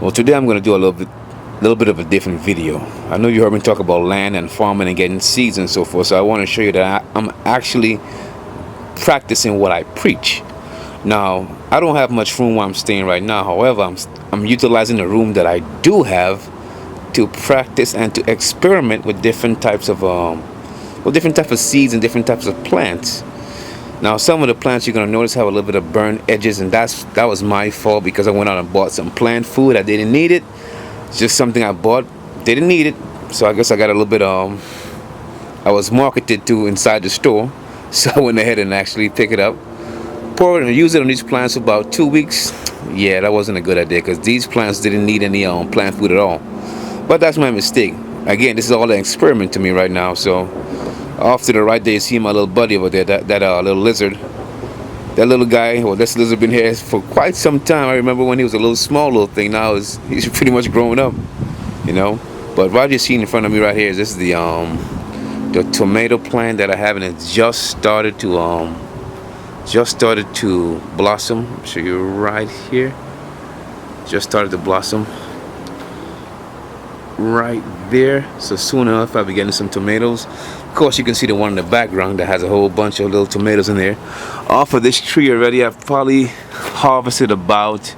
Well, today I'm going to do a little bit of a different video. I know you heard me talk about land and farming and getting seeds and so forth, so I want to show you that I'm actually practicing what I preach. Now, I don't have much room where I'm staying right now. However, I'm utilizing the room that I do have to practice and to experiment with different types of seeds and different types of plants. Now, some of the plants you're gonna notice have a little bit of burnt edges, and that was my fault because I went out and bought some plant food. I didn't need it. It's just something I bought. Didn't need it, so I guess I got a little bit. I was marketed to inside the store, so I went ahead and actually pick it up, pour it, and use it on these plants for about 2 weeks. Yeah, that wasn't a good idea because these plants didn't need any plant food at all. But that's my mistake. Again, this is all an experiment to me right now. So off to the right there, you see my little buddy over there, that little lizard. That little guy, well, this lizard been here for quite some time. I remember when he was a little small little thing. Now he's pretty much grown up, you know. But what you're seeing in front of me right here is this is the tomato plant that I have, and it just started to blossom. I'll show you right here. Just started to blossom right there. So soon enough I'll be getting some tomatoes. Of course, you can see the one in the background that has a whole bunch of little tomatoes in there. Off of this tree already, I've probably harvested about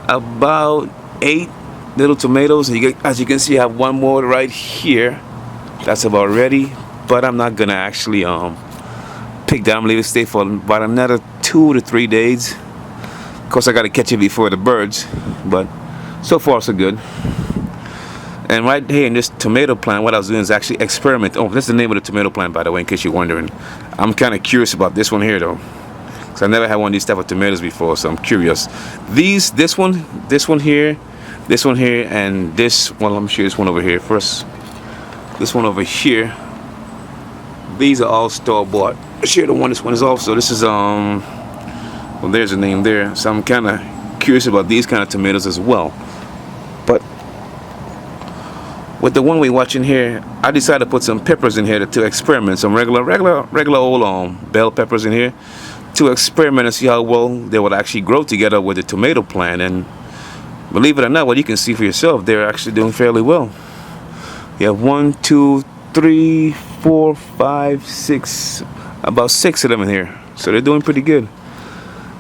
8 little tomatoes. As you can see, I have one more right here that's about ready, but I'm not gonna actually pick that. I'm gonna leave it stay for about another 2 to 3 days. Of course, I gotta catch it before the birds, but so far so good. And right here in this tomato plant, what I was doing is actually experiment. Oh, that's the name of the tomato plant, by the way, in case you're wondering. I'm kind of curious about this one here, though, because I never had one of these type of tomatoes before, so I'm curious. This one here, and this one. Let me show you this one over here first. This one over here. These are all store-bought. Share the one. This one is also. This is well, there's a name there. So I'm kind of curious about these kind of tomatoes as well. But with the one we're watching here, I decided to put some peppers in here to experiment. Some regular old bell peppers in here to experiment and see how well they would actually grow together with the tomato plant. And believe it or not, what you can see for yourself, they're actually doing fairly well. You have 1, 2, 3, 4, 5, 6, about 6 of them in here. So they're doing pretty good.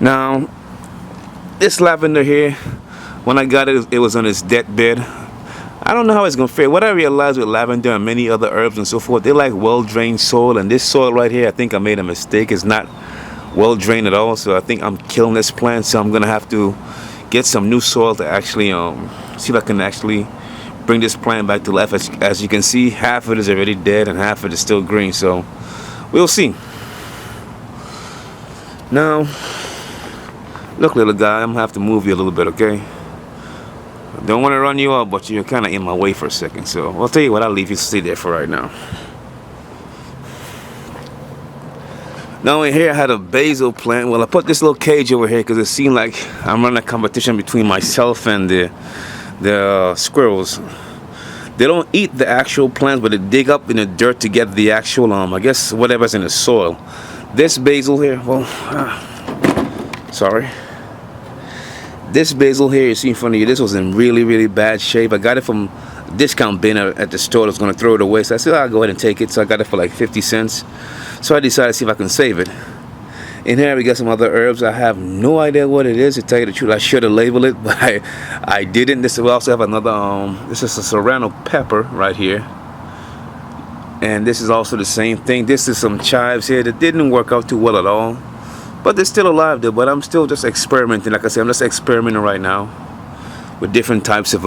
Now, this lavender here, when I got it, it was on its dead bed. I don't know how it's gonna fare. What I realized with lavender and many other herbs and so forth, they like well-drained soil, and this soil right here, I think I made a mistake. It's not well-drained at all, so I think I'm killing this plant. So I'm gonna have to get some new soil to actually see if I can actually bring this plant back to life. As you can see, half of it is already dead and half of it is still green. So we'll see. Now, look, little guy, I'm gonna have to move you a little bit, okay? Don't want to run you up, but you're kind of in my way for a second. So I'll tell you what, I'll leave you to stay there for right now. Now in here I had a basil plant. Well, I put this little cage over here because it seemed like I'm running a competition between myself and the squirrels. They don't eat the actual plants, but they dig up in the dirt to get the actual I guess whatever's in the soil. This basil here, well, sorry. This basil here you see in front of you, this was in really bad shape. I got it from a discount bin at the store. I was going to throw it away, so I said I'll go ahead and take it. So I got it for like 50 cents. So I decided to see if I can save it. In here we got some other herbs. I have no idea what it is, to tell you the truth. I should have labeled it, but I didn't. We also have another this is a serrano pepper right here, and this is also the same thing. This is some chives here that didn't work out too well at all, but they're still alive though. But I'm still just experimenting. Like I said, I'm just experimenting right now with different types of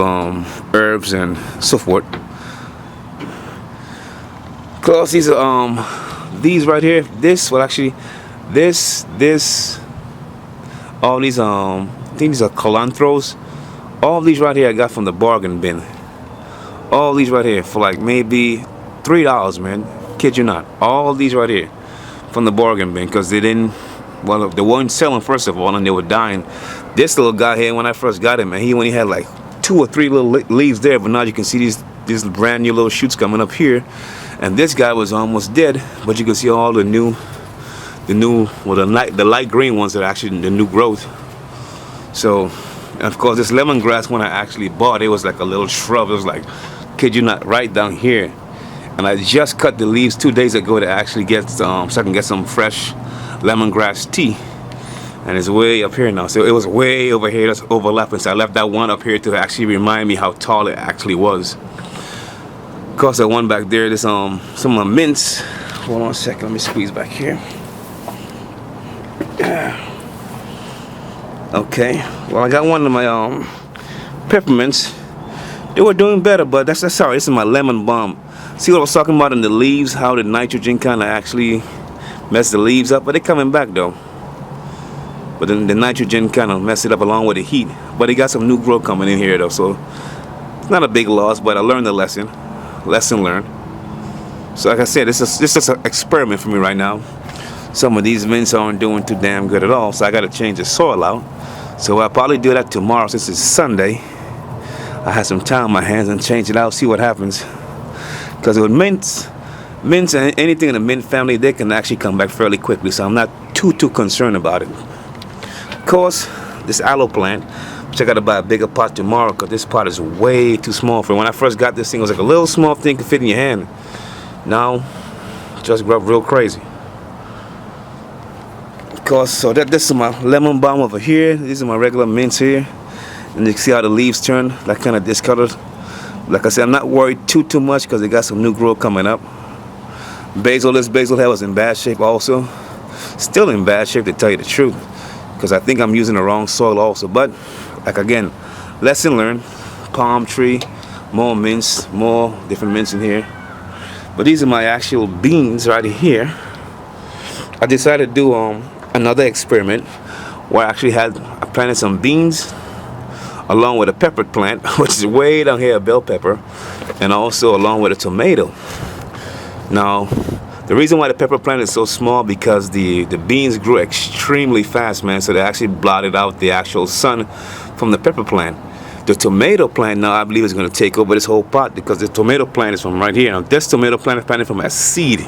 herbs and so forth. Cause these are these right here. This well actually this all these I think these are colanthros. All these right here I got from the bargain bin. All these right here for like maybe $3, man. Kid you not. All these right here from the bargain bin because they didn't. Well, they weren't selling first of all, and they were dying. This little guy here, when I first got him, man, he only had like 2 or 3 little leaves there, but now you can see these brand new little shoots coming up here. And this guy was almost dead, but you can see all the light green ones that are actually the new growth. So And of course, this lemongrass, when I actually bought it, was like a little shrub. It was like, kid you not, right down here. And I just cut the leaves 2 days ago to actually get so I can get some fresh lemongrass tea. And it's way up here now. So it was way over here, that's overlapping. So I left that one up here to actually remind me how tall it actually was. Of course, that one back there, there's some mints. Hold on a second, let me squeeze back here. Okay, well, I got one of my peppermints. They were doing better, but that's sorry, this is my lemon balm. See what I was talking about in the leaves, how the nitrogen kind of actually messed the leaves up, but they're coming back though. But then the nitrogen kind of messed it up along with the heat. But it got some new growth coming in here though, so it's not a big loss, but I learned the lesson. Lesson learned. So like I said, this is an experiment for me right now. Some of these mints aren't doing too damn good at all, so I got to change the soil out. So I'll probably do that tomorrow since it's Sunday. I have some time on my hands and change it out, see what happens. Because with mints and anything in the mint family, they can actually come back fairly quickly, so I'm not too concerned about it. Of course, this aloe plant, which I got to buy a bigger pot tomorrow because this pot is way too small for it. When I first got this thing, it was like a little small thing could fit in your hand. Now, it just grew up real crazy. Of course, so this is my lemon balm over here. These are my regular mints here. And you can see how the leaves turn, like kind of discolored. Like I said, I'm not worried too much because they got some new growth coming up. Basil, this basil head was in bad shape also. Still in bad shape to tell you the truth, because I think I'm using the wrong soil also. But like again, lesson learned. Palm tree, more mints, more different mints in here. But these are my actual beans right here. I decided to do another experiment where I planted some beans along with a pepper plant, which is way down here, a bell pepper, and also along with a tomato. Now, the reason why the pepper plant is so small because the beans grew extremely fast, man, so they actually blotted out the actual sun from the pepper plant. The tomato plant now, I believe, is going to take over this whole pot because the tomato plant is from right here. Now, this tomato plant is planted from a seed,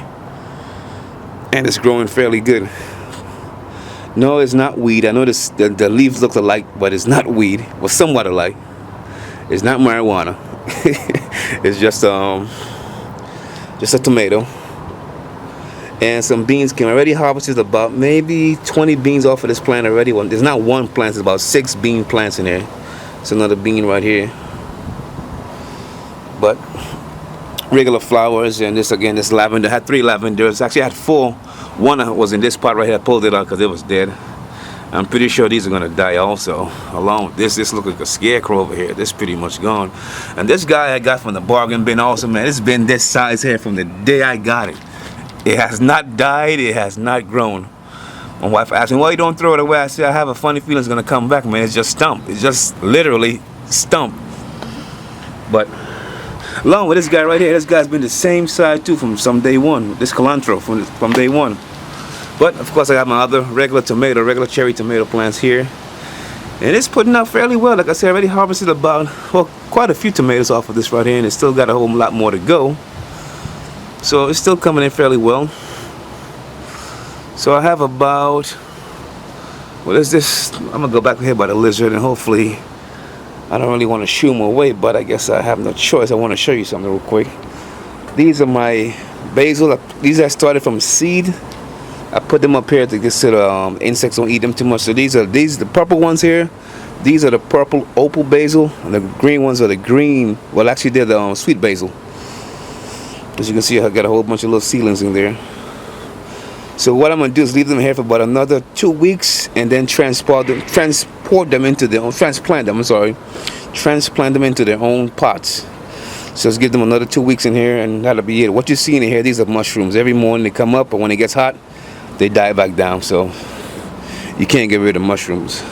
and it's growing fairly good. No, it's not weed. I know the leaves look alike, but it's not weed. Well, somewhat alike. It's not marijuana. It's just a tomato. And some beans came already harvested, about maybe 20 beans off of this plant already. Well, there's not one plant, there's about 6 bean plants in there. It's another bean right here. But regular flowers, and this again, this lavender. I had 3 lavenders. Actually, I had 4. One was in this pot right here. I pulled it out because it was dead. I'm pretty sure these are gonna die also. Along with this looks like a scarecrow over here. This pretty much gone. And this guy I got from the bargain bin also, man. It's been this size here from the day I got it. It has not died. It has not grown. My wife asked me, "Why you don't throw it away?" I said, "I have a funny feeling it's gonna come back, man. It's just stump. It's just literally stump." But along with this guy right here, this guy's been the same size too from day one. This cilantro from day one. But of course, I got my other regular cherry tomato plants here, and it's putting out fairly well. Like I said, I already harvested quite a few tomatoes off of this right here, and it's still got a whole lot more to go. So it's still coming in fairly well. So I have about, what is this? I'm gonna go back here by the lizard, and hopefully, I don't really want to shoo him away, but I guess I have no choice. I want to show you something real quick. These are my basil. These I started from seed. I put them up here to get so the insects don't eat them too much. So these the purple ones here. These are the purple opal basil, and the green ones are the green. Well, actually, they're the sweet basil. As you can see, I got a whole bunch of little seedlings in there. So what I'm gonna do is leave them here for about another 2 weeks, and then transplant them into their own pots. So let's give them another 2 weeks in here, and that'll be it. What you see in here, these are mushrooms. Every morning they come up, but when it gets hot, they die back down. So you can't get rid of mushrooms.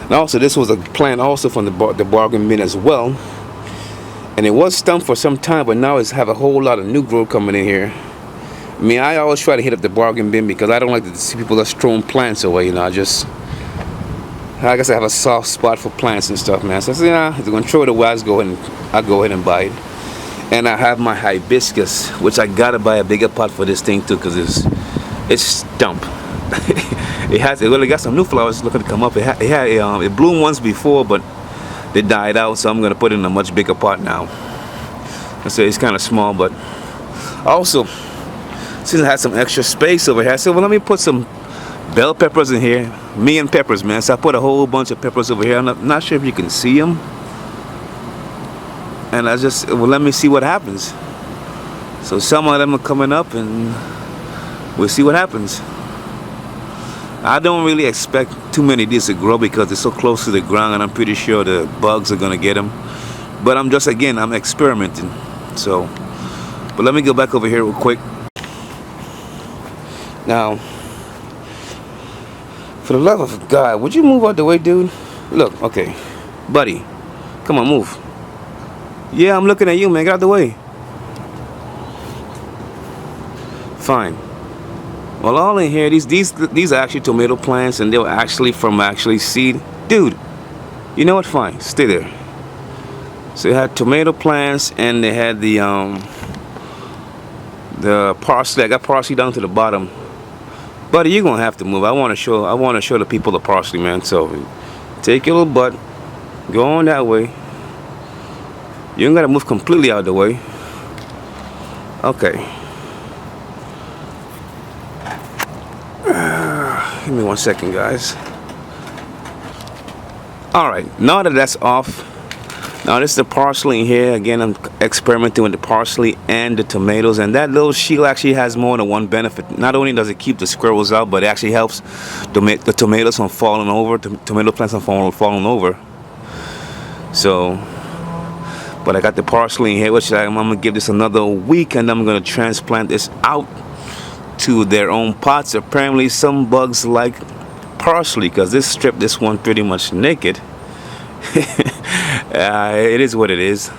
And also, this was a plant also from the bargain bin as well, and it was stumped for some time, but now it's have a whole lot of new growth coming in here. I mean, I always try to hit up the bargain bin because I don't like to see people just throwing plants away. You know, I guess I have a soft spot for plants and stuff, man. So I said, yeah, if they're gonna throw it away, I'll go ahead and buy it. And I have my hibiscus, which I gotta buy a bigger pot for this thing too, because it's stump. It really got some new flowers looking to come up. It bloomed once before, but they died out, so I'm gonna put it in a much bigger pot now. I say it's kind of small, but also since I had some extra space over here, I said, well, let me put some bell peppers in here. Me and peppers, man. So I put a whole bunch of peppers over here. I'm not sure if you can see them. And well, let me see what happens. So some of them are coming up, and we'll see what happens. I don't really expect too many of these to grow because they're so close to the ground, and I'm pretty sure the bugs are gonna get them. But I'm experimenting. So, but let me go back over here real quick. Now, for the love of God, would you move out the way, dude? Look, okay, buddy, come on, move. Yeah, I'm looking at you, man. Get out the way. Fine. Well, all in here, these are actually tomato plants, and they were actually from seed. Dude, you know what? Fine, stay there. So they had tomato plants, and they had the parsley. I got parsley down to the bottom. Buddy, you're gonna have to move. I want to show the people the parsley, man. So take your little butt, go on that way. You ain't gotta move completely out of the way. Okay. Give me 1 second, guys. Alright, now that that's off, now this is the parsley in here. Again, I'm experimenting with the parsley and the tomatoes, and that little shield actually has more than one benefit. Not only does it keep the squirrels out, but it actually helps the tomatoes from falling over, the tomato plants from falling over. So, but I got the parsley in here, which I'm gonna give this another week, and I'm gonna transplant this out to their own pots. Apparently some bugs like parsley, because this stripped this one pretty much naked. It is what it is.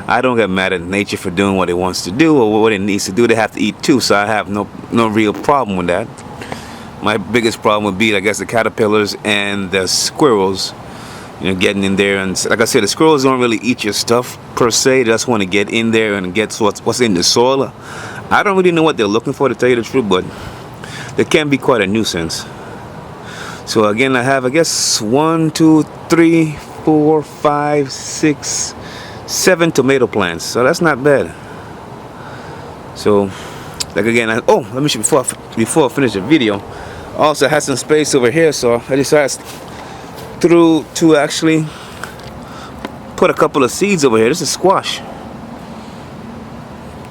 I don't get mad at nature for doing what it wants to do or what it needs to do. They have to eat too, so I have no real problem with that. My biggest problem would be, I guess, the caterpillars and the squirrels, you know, getting in there. And like I said, the squirrels don't really eat your stuff per se. They just want to get in there and get what's in the soil. I don't really know what they're looking for, to tell you the truth, but they can be quite a nuisance. So again, I have, I guess, 1, 2, 3, 4, 5, 6, 7 tomato plants. So that's not bad. So, like again, let me show before I finish the video. Also, I had some space over here, so I decided to actually put a couple of seeds over here. This is squash.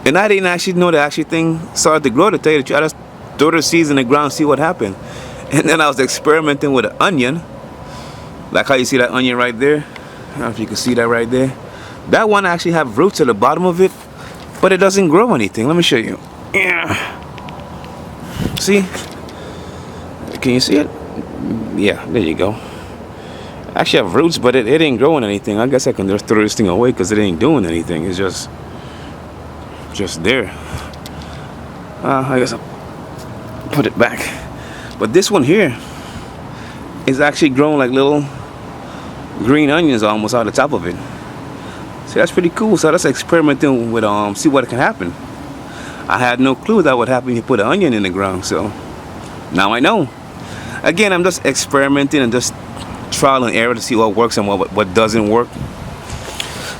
And I didn't actually know that thing started to grow, to tell you the truth. I just threw the seeds in the ground, see what happened. And then I was experimenting with an onion. Like how you see that onion right there. I don't know if you can see that right there. That one actually have roots at the bottom of it, but it doesn't grow anything. Let me show you. Yeah. See? Can you see it? Yeah, there you go. I actually have roots, but it ain't growing anything. I guess I can just throw this thing away because it ain't doing anything. It's just there. I guess I'll put it back. But this one here is actually growing like little green onions almost out the top of it. See, that's pretty cool. So that's experimenting with see what can happen. I had no clue that would happen if you put an onion in the ground. So now I know. Again, I'm just experimenting and just trial and error to see what works and what doesn't work.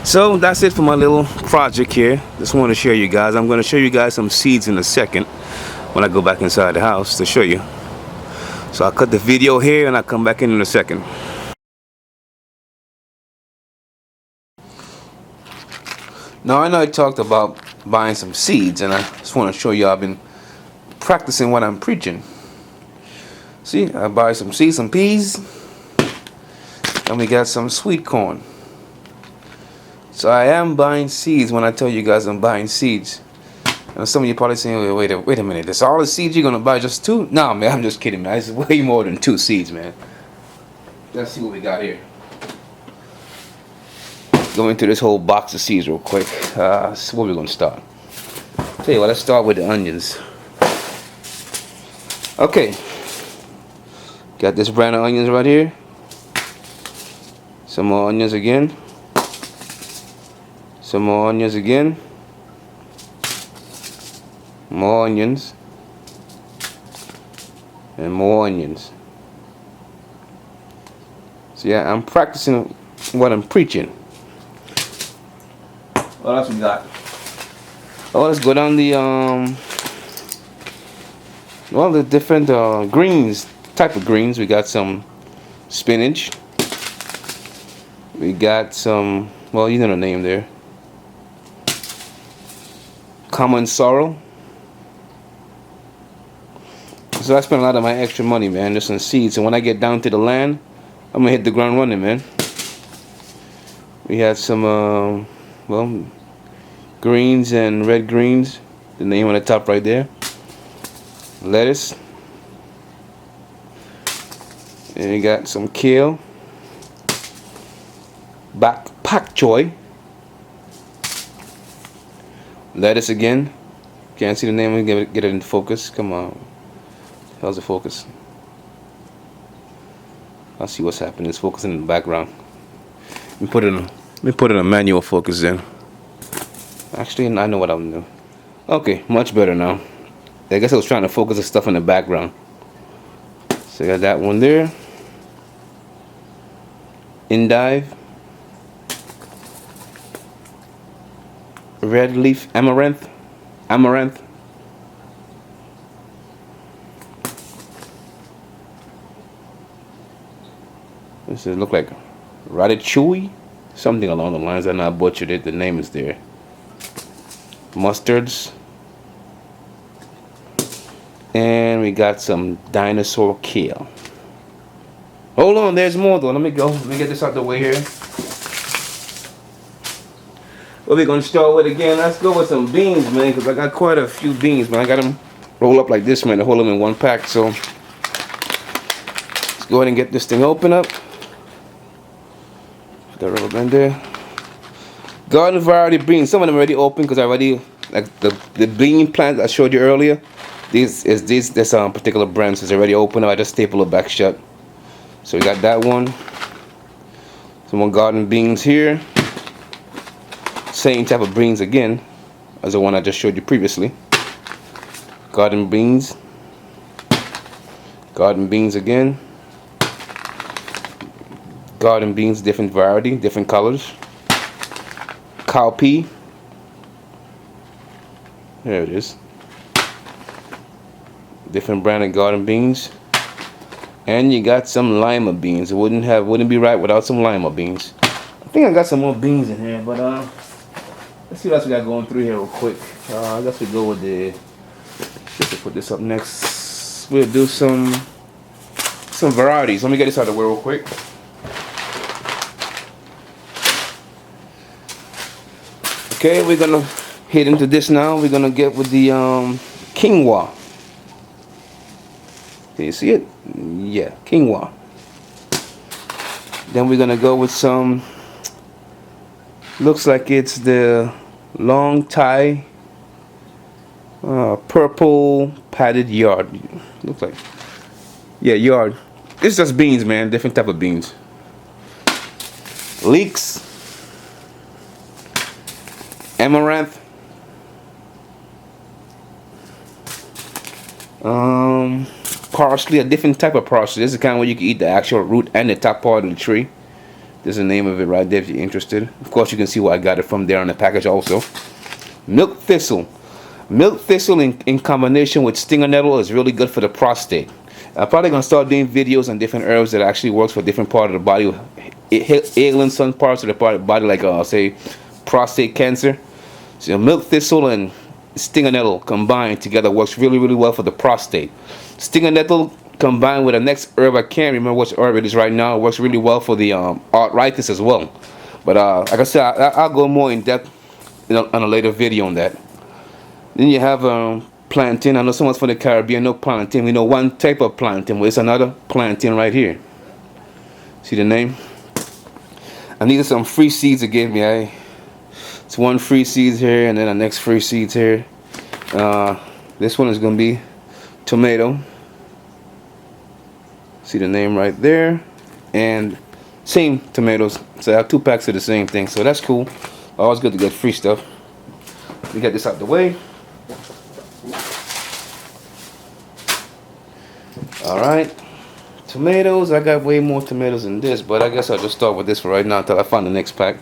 So that's it for my little project here. Just want to share you guys. I'm going to show you guys some seeds in a second when I go back inside the house to show you. So I'll cut the video here and I'll come back in a second. Now I know I talked about buying some seeds, and I just want to show you I've been practicing what I'm preaching. See, I buy some seeds, some peas, and we got some sweet corn. So I am buying seeds when I tell you guys I'm buying seeds. And some of you probably saying, wait a minute, that's all the seeds you're gonna buy, just 2? Nah, man, I'm just kidding, man. It's way more than 2 seeds, man. Let's see what we got here. Go into this whole box of seeds real quick. So where we gonna start? Tell you what, let's start with the onions. Okay. Got this brand of onions right here. Some more onions again. Some more onions again. More onions. and more onions. So yeah, I'm practicing what I'm preaching. What else we got? Oh, let's go down the well, the different greens, type of greens. We got some spinach. We got some, well, you know the name there. Common sorrel. So I spent a lot of my extra money, man, just on seeds. And when I get down to the land, I'm gonna hit the ground running, man. We had some, well, greens and red greens. The name on the top right there. Lettuce. And we got some kale. Pak choy. Lettuce again. Can't see the name. Get it in focus. Come on. How's the focus? I'll see what's happening. It's focusing in the background. Let me put it in manual focus then. Actually, I know what I'm doing. Okay, much better now. I guess I was trying to focus the stuff in the background. So I got that one there. Endive. Red leaf amaranth. This look like ratatouille, something along the lines. I know I butchered it. The name is there. Mustards, and we got some dinosaur kale. Hold on, there's more though. Let me get this out the way here. What we gonna start with again? Let's go with some beans, man, because I got quite a few beans, man. I got them roll up like this, man, to hold them in one pack. So let's go ahead and get this thing open up. Put that rubber band there. Garden variety beans. Some of them already open because I already, like the bean plant I showed you earlier. This particular brand is already open. I just staple it back shut. So we got that one. Some more garden beans here. Same type of beans again as the one I just showed you previously. Garden beans. Garden beans again. Garden beans, different variety, different colors. Cowpea. There it is. Different brand of garden beans. And you got some lima beans. It wouldn't be right without some lima beans. I think I got some more beans in here, but let's see what else we got going through here real quick. I guess we go with the. Just put this up next. We'll do some varieties. Let me get this out of the way real quick. Okay, we're gonna hit into this now. We're gonna get with the quinoa. Can you see it? Yeah, quinoa. Then we're gonna go with some. Looks like it's the long Thai purple padded yard. Looks like, yeah, yard. It's just beans, man. Different type of beans. Leeks. Amaranth. Parsley, a different type of parsley. This is the kind where you can eat the actual root and the top part of the tree. There's the name of it right there if you're interested. Of course, you can see where I got it from there on the package also. Milk thistle. Milk thistle in combination with stinger nettle is really good for the prostate. I'm probably going to start doing videos on different herbs that actually works for different part of the body. Healing some parts of the body, like say prostate cancer. So milk thistle and stinger nettle combined together works really, really well for the prostate. Stinger nettle combined with the next herb, I can't remember which herb it is right now, it works really well for the arthritis as well. But like I said, I'll go more in depth on a later video on that. Then you have plantain. I know someone's from the Caribbean know plantain. We know one type of plantain, but it's another plantain right here. See the name? And these are some free seeds they gave me. It's one free seeds here, and then the next free seeds here. This one is going to be tomato. See the name right there. And same tomatoes. So I have 2 packs of the same thing. So that's cool. Always good to get free stuff. We get this out the way. Alright. Tomatoes, I got way more tomatoes than this, but I guess I'll just start with this for right now until I find the next pack.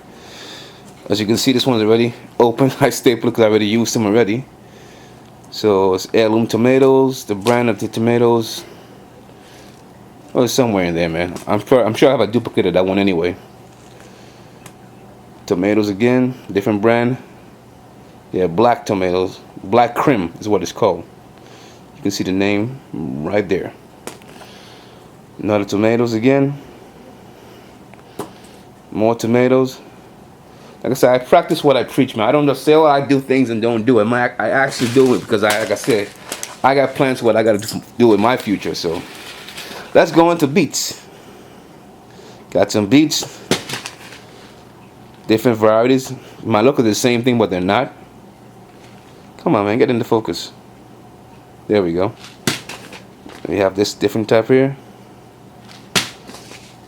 As you can see, this one's already open. I stapled because I already used them already. So it's heirloom tomatoes, the brand of the tomatoes. Oh, it's somewhere in there, man. I'm sure I have a duplicate of that one anyway. Tomatoes again, different brand. Yeah, black tomatoes. Black Krim is what it's called. You can see the name right there. Another tomatoes again. More tomatoes. Like I said, I practice what I preach, man. I don't just say, oh, I do things and don't do it. I actually do it because, like I said, I got plans for what I got to do in my future. So let's go into beets. Got some beets. Different varieties. Might look like the same thing, but they're not. Come on, man, get into focus. There we go. We have this different type here.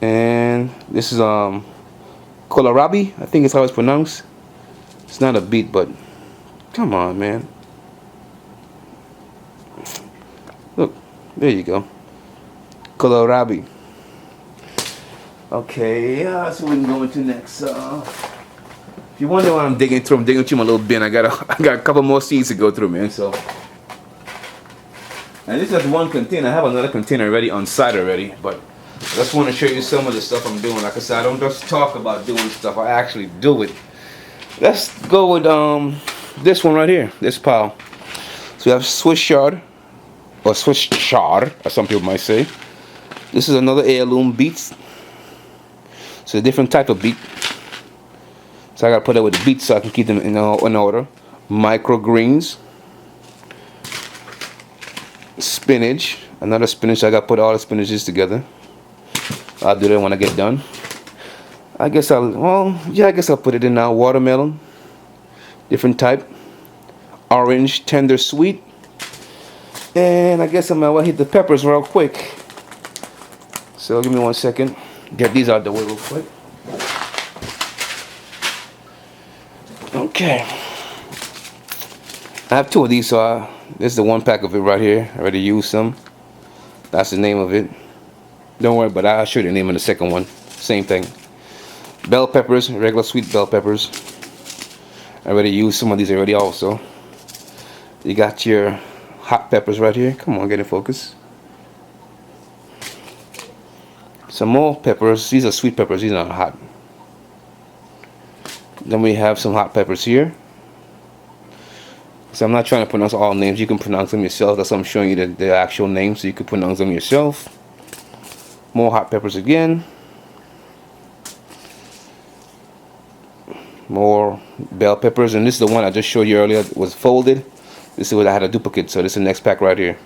And this is kohlrabi, I think it's how it's pronounced. It's not a beet, but come on, man. Look, there you go. Kohlrabi. Okay, that's what we can go into next. If you wonder why I'm digging through my little bin. I got a couple more seeds to go through, man. So, and this is one container. I have another container already on site already, but I just want to show you some of the stuff I'm doing. Like I said, I don't just talk about doing stuff. I actually do it. Let's go with this one right here. This pile. So we have Swiss chard, or Swiss chard, as some people might say. This is another heirloom beets. So a different type of beet. So I gotta put it with the beets so I can keep them in order. Microgreens. Spinach. Another spinach. I gotta put all the spinaches together. I'll do that when I get done. I guess I'll put it in now. Watermelon. Different type. Orange, tender, sweet. And I guess I'm gonna hit the peppers real quick. So give me 1 second. Get these out the way real quick. Okay. I have 2 of these, so this is the 1 pack of it right here. I already used some. That's the name of it. Don't worry, but I'll show you the name of the second one. Same thing. Bell peppers, regular sweet bell peppers. I already used some of these already also. You got your hot peppers right here. Come on, get in focus. Some more peppers. These are sweet peppers. These are not hot. Then we have some hot peppers here. So I'm not trying to pronounce all names. You can pronounce them yourself. That's why I'm showing you the actual names so you can pronounce them yourself. More hot peppers again. More bell peppers. And this is the one I just showed you earlier. It was folded. This is what I had a duplicate. So this is the next pack right here.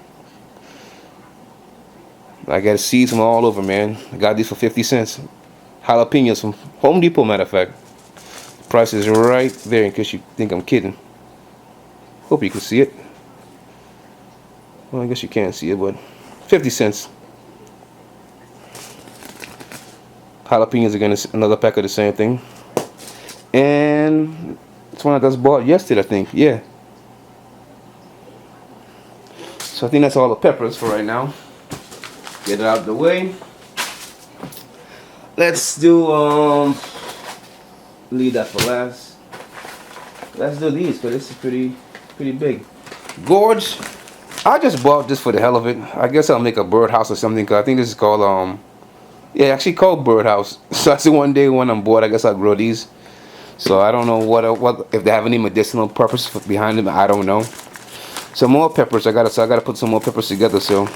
I got seeds from all over, man. I got these for 50 cents. Jalapenos from Home Depot, matter of fact. The price is right there in case you think I'm kidding. Hope you can see it. Well, I guess you can't see it, but 50 cents. Jalapenos again, is another pack of the same thing. And it's one I just bought yesterday, I think. Yeah. So I think that's all the peppers for right now. Get it out of the way. Let's do leave that for last. Let's do these because this is pretty big. Gourds. I just bought this for the hell of it. I guess I'll make a birdhouse or something because I think this is called yeah, actually called birdhouse. So I said one day when I'm bored, I guess I'll grow these. So I don't know what if they have any medicinal purpose behind them. I don't know. Some more peppers. I gotta put some more peppers together. So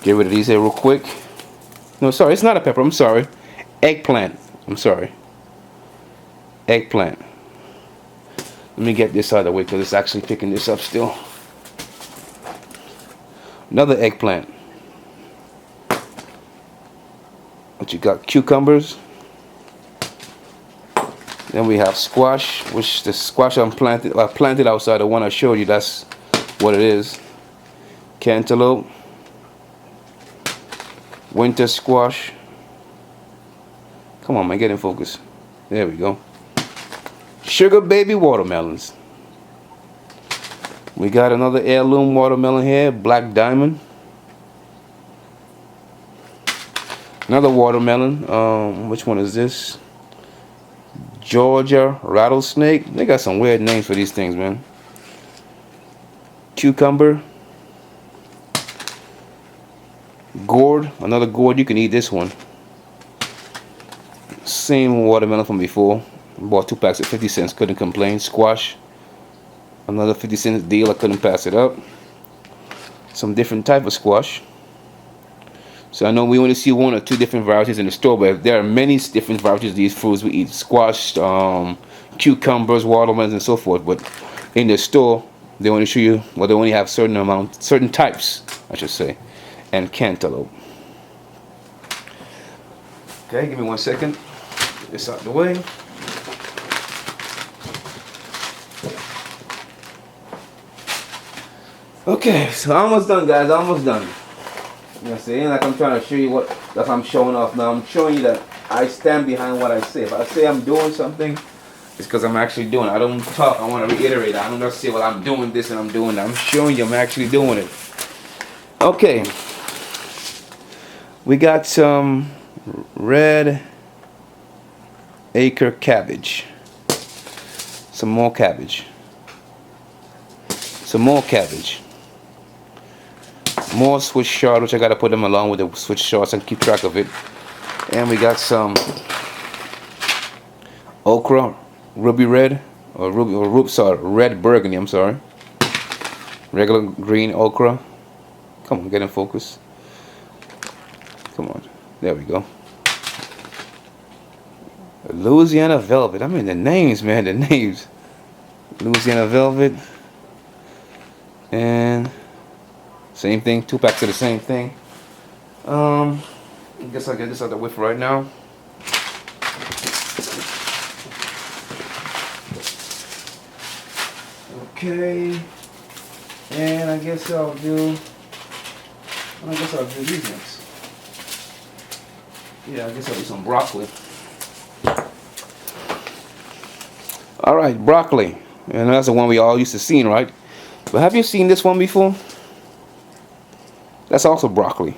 get rid of these here real quick. No, sorry, it's not a pepper. I'm sorry. Eggplant. I'm sorry. Eggplant. Let me get this out of the way because it's actually picking this up still. Another eggplant. But you got cucumbers. Then we have squash, which the squash I planted outside the one I showed you. That's what it is. Cantaloupe. Winter squash. Come on, man, get in focus. There we go. Sugar baby watermelons. We got another heirloom watermelon here, Black Diamond. Another watermelon. Which one is this? Georgia rattlesnake. They got some weird names for these things, man. Cucumber. Gourd. Another gourd. You can eat this one. Same watermelon from before. Bought 2 packs at 50 cents. Couldn't complain. Squash. Another 50 cents deal. I couldn't pass it up. Some different type of squash. So I know we only see 1 or 2 different varieties in the store, but there are many different varieties of these fruits we eat. Squash, cucumbers, watermelons, and so forth. But in the store, they only show you, well, they only have certain types, I should say, and cantaloupe. Okay, give me 1 second. Get this out the way. Okay, so almost done, guys. Almost done. You know, saying like I'm trying to show you what that I'm showing off now. I'm showing you that I stand behind what I say. If I say I'm doing something, it's because I'm actually doing it. I don't talk. I want to reiterate. I don't just say, well, I'm doing this and I'm doing that. I'm showing you I'm actually doing it. Okay. We got some red acre cabbage. Some more cabbage. Some more cabbage. More Swiss chard, which I gotta put them along with the Swiss chard and keep track of it. And we got some okra, ruby red, red burgundy. I'm sorry. Regular green okra. Come on, get in focus. Come on, there we go. Louisiana velvet. I mean the names, man, the names. Louisiana velvet. And same thing, 2 packs of the same thing. I guess I'll get this out the way for right now. Okay. And I guess I'll do these next. Yeah, I guess I'll do some broccoli. Alright, broccoli. And that's the one we all used to see, right? But have you seen this one before? That's also broccoli.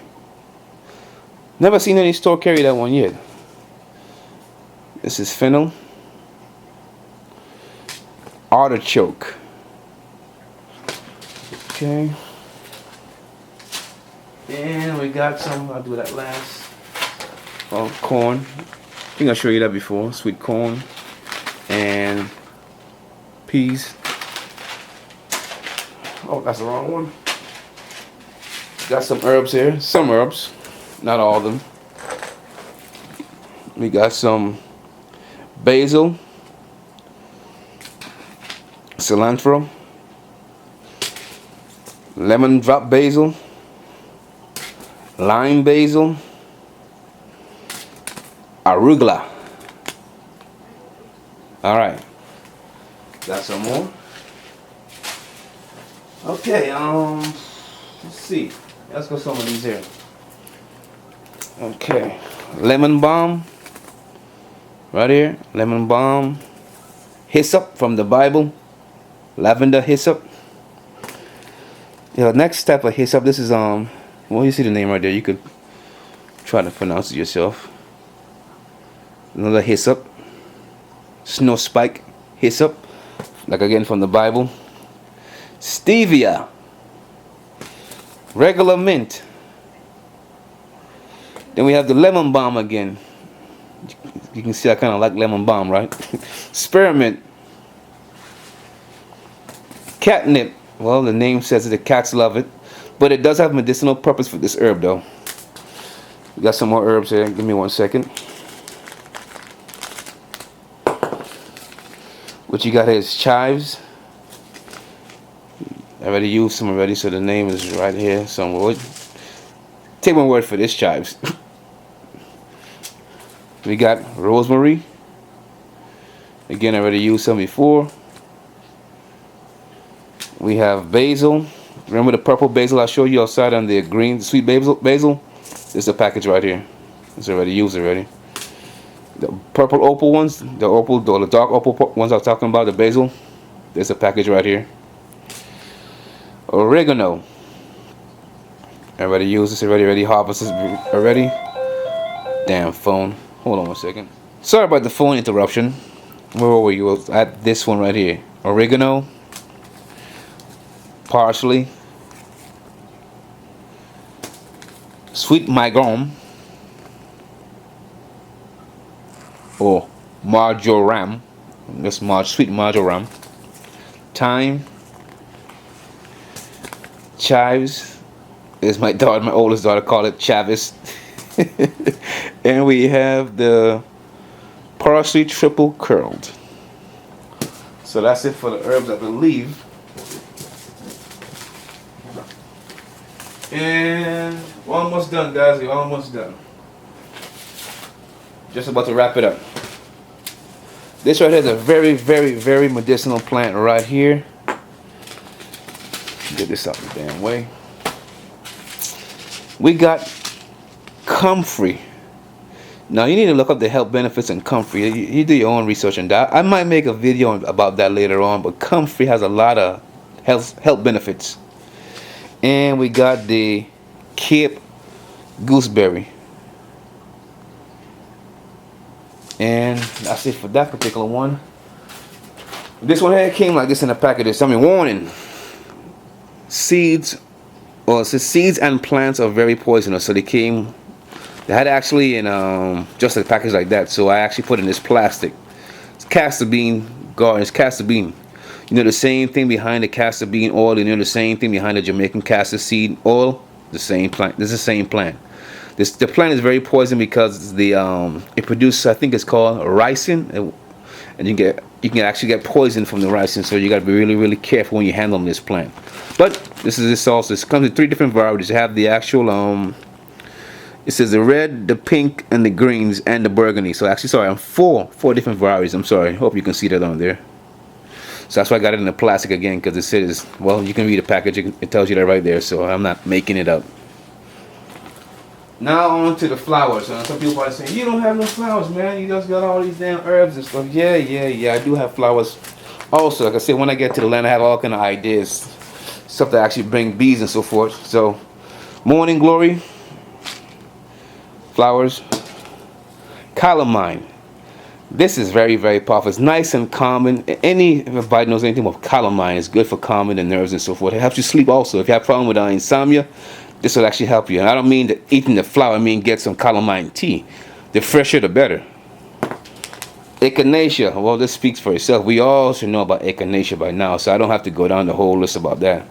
Never seen any store carry that one yet. This is fennel. Artichoke. Okay. And we got some, I'll do that last. Oh, corn. I think I showed you that before. Sweet corn. And peas. Oh, that's the wrong one. Got some herbs here. Some herbs. Not all of them. We got some basil. Cilantro. Lemon drop basil. Lime basil. Arugula. Alright. Got some more. Okay, let's see. Let's go some of these here. Okay. Lemon balm. Right here. Lemon balm. Hyssop from the Bible. Lavender hyssop. Yeah, next step of hyssop, this is well, you see the name right there. You could try to pronounce it yourself. Another hyssop. Snow spike hyssop. Like again from the Bible. Stevia. Regular mint. Then we have the lemon balm again. You can see I kind of like lemon balm, right? Spearmint. Catnip. Well, the name says that the cats love it. But it does have medicinal purpose for this herb, though. We got some more herbs here. Give me 1 second. What you got here is chives. I already used some already, so the name is right here somewhere. Take my word for this, chives. We got rosemary. Again, I already used some before. We have basil. Remember the purple basil I showed you outside on the green, the sweet basil? This is a package right here. It's already used already. The purple opal ones, the dark opal ones I was talking about, the basil. There's a package right here. Oregano. I already used this already harvested already. damn phone. Hold on 1 second. Sorry about the phone interruption. Where were you? At this one right here. Oregano, parsley, sweet marjoram or marjoram. That's sweet marjoram. Thyme, chives, as my daughter, my oldest daughter, call it Chavis. And we have the parsley triple curled. So that's it for the herbs, I believe. And we're almost done, guys. We're almost done. Just about to wrap it up. This right here is a very, very, very medicinal plant right here. Get this out the damn way. We got comfrey. Now you need to look up the health benefits in comfrey. You do your own research on that. I might make a video about that later on, but comfrey has a lot of health benefits. And we got the Cape gooseberry. And that's it for that particular one. This one here came like this in a package. I mean, warning. Seeds, well, it says seeds and plants are very poisonous. So they had actually in just a package like that. So I actually put in this plastic. It's castor bean garden. It's castor bean. You know the same thing behind the castor bean oil. You know the same thing behind the Jamaican castor seed oil. The same plant. This is the same plant. The plant is very poison because it produces, I think it's called ricin, and you can actually get poison from the ricin. So you got to be really, really careful when you handle this plant. But this also comes in 3 different varieties. You have the actual it says the red, the pink, and the greens, and the burgundy. So actually, sorry, I'm four different varieties. I'm sorry. Hope you can see that on there. So that's why I got it in the plastic again, because it says, well, you can read the package. It tells you that right there. So I'm not making it up. Now on to the flowers. Some people are saying, you don't have no flowers, man. You just got all these damn herbs and stuff. Yeah. I do have flowers. Also, like I said, when I get to the land, I have all kind of ideas. Stuff that actually bring bees and so forth. So, morning glory. Flowers. Calamine. This is very, very powerful. It's nice and calming. Everybody knows anything about calamine. It's good for calming the nerves and so forth. It helps you sleep also. If you have a problem with insomnia, this will actually help you. And I don't mean that eating the flower. I mean get some calamine tea. The fresher, the better. Echinacea. Well, this speaks for itself. We all should know about echinacea by now, so I don't have to go down the whole list about that.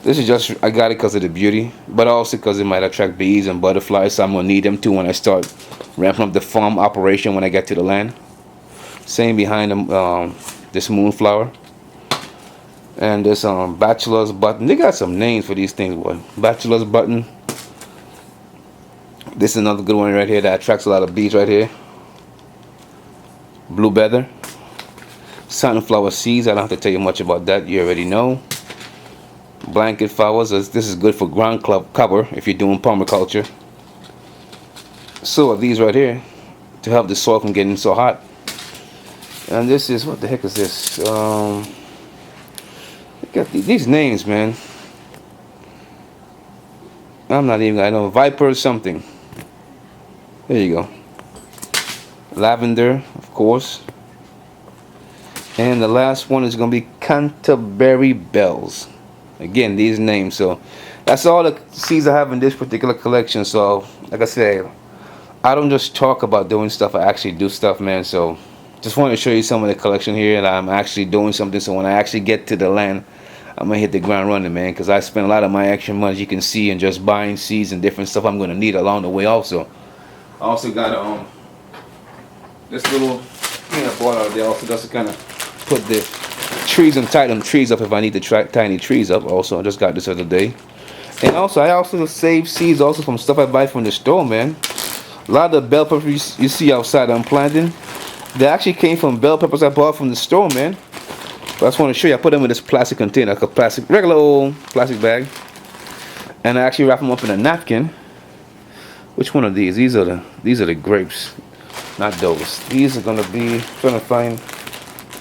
This is just, I got it because of the beauty, but also because it might attract bees and butterflies, so I'm going to need them too when I start ramping up the farm operation when I get to the land. Same behind this moonflower. And this bachelor's button. They got some names for these things, boy. Bachelor's button. This is another good one right here that attracts a lot of bees right here. Blue feather. Sunflower seeds. I don't have to tell you much about that. You already know. Blanket flowers. This is good for ground cover if you're doing permaculture. So are these right here to help the soil from getting so hot. And this is, what the heck is this? Look at these names, man. I'm not even, I know, Viper or something. There you go. Lavender, of course. And the last one is going to be Canterbury Bells. Again, these names. So that's all the seeds I have in this particular collection. So like I said, I don't just talk about doing stuff, I actually do stuff, man. So just want to show you some of the collection here, and I'm actually doing something. So when I actually get to the land, I'm gonna hit the ground running, man, because I spend a lot of my extra money, you can see, in just buying seeds and different stuff I'm gonna need along the way. Also I also got this little thing I bought out there also just to kind of put the trees and tighten trees up if I need to tiny trees up. Also, I just got this other day. And also I also save seeds also from stuff I buy from the store, man. A lot of the bell peppers you see outside I'm planting, they actually came from bell peppers I bought from the store, man. But I just want to show you. I put them in this plastic container, like a plastic, regular old plastic bag, and I actually wrap them up in a napkin. Which one of these? These are the grapes, not those. These are gonna be, trying to find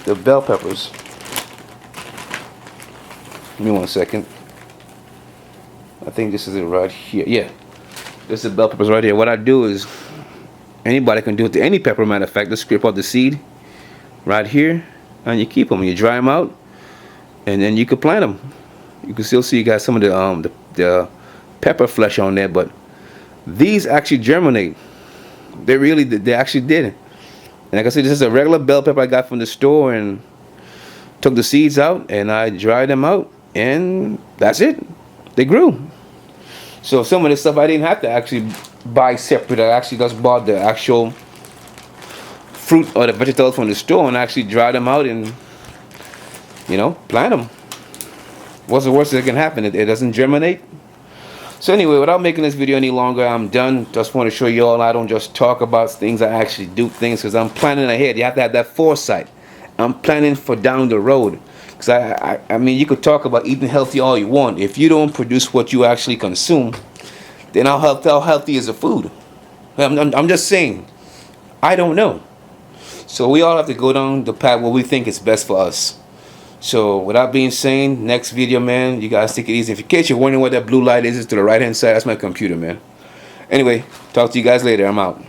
the bell peppers. Give me 1 second. I think this is it right here. Yeah, this is the bell peppers right here. What I do is Anybody can do it to any pepper, matter of fact. Just scrape out the seed right here, and you keep them. You dry them out, and then you can plant them. You can still see you got some of the pepper flesh on there, but these actually germinate. They actually did. And like I said, this is a regular bell pepper I got from the store, and took the seeds out and I dried them out, and that's it. They grew. So some of this stuff I didn't have to actually buy separate. I actually just bought the actual fruit or the vegetables from the store and actually dry them out and, you know, plant them. What's the worst that can happen? It doesn't germinate. So anyway, without making this video any longer, I'm done. Just want to show you all I don't just talk about things, I actually do things, because I'm planning ahead. You have to have that foresight. I'm planning for down the road. Because I mean, you could talk about eating healthy all you want. If you don't produce what you actually consume, then how healthy is the food? I'm just saying. I don't know. So we all have to go down the path where we think is best for us. So without being said, next video, man, you guys take it easy. If in case you're wondering what that blue light is, it's to the right hand side. That's my computer, man. Anyway, talk to you guys later. I'm out.